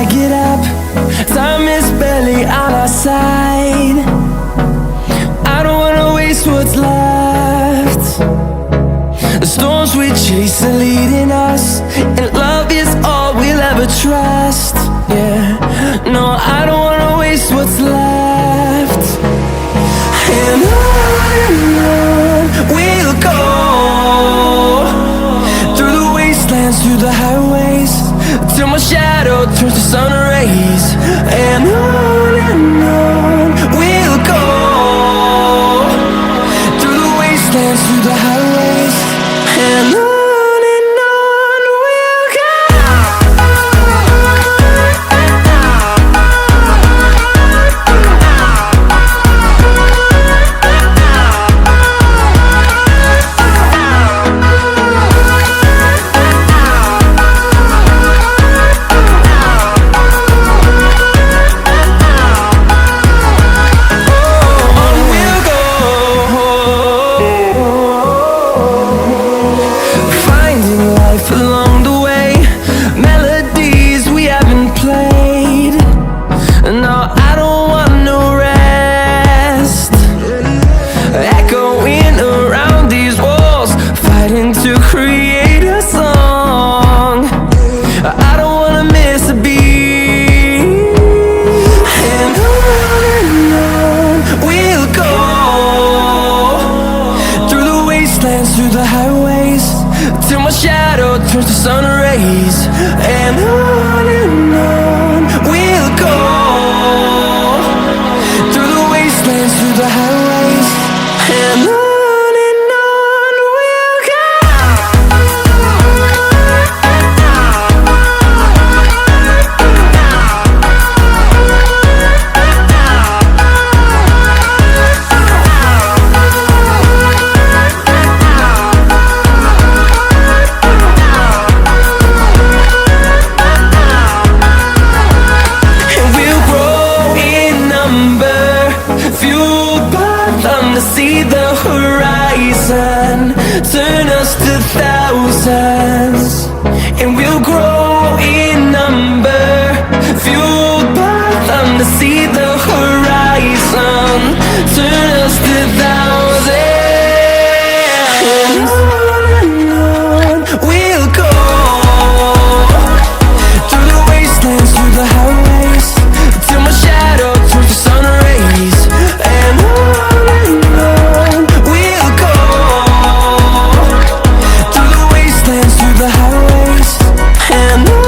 get up. Time is barely on our side. I don't wanna waste what's left. The storms we chase are leading us, and love is all we'll ever trust. Yeah, no, I don't wanna waste what's left. And on we'll go, through the wastelands, through the highways, till my shadow turns to sun rays. And on we'll go, through the wastelands, through the highways, and on we'll go. Along the way, melodies we haven't played. No, I don't want no rest. Echoing around these walls, fighting to create a song. I don't wanna miss a beat. And on we'll go, through the wastelands, through the highways, till my shadow turns to sun rays. And on we'll go, through the wastelands, through the highways, and on we'll go. See the horizon turn us to thousands, and we'll grow in number, fueled by them to see the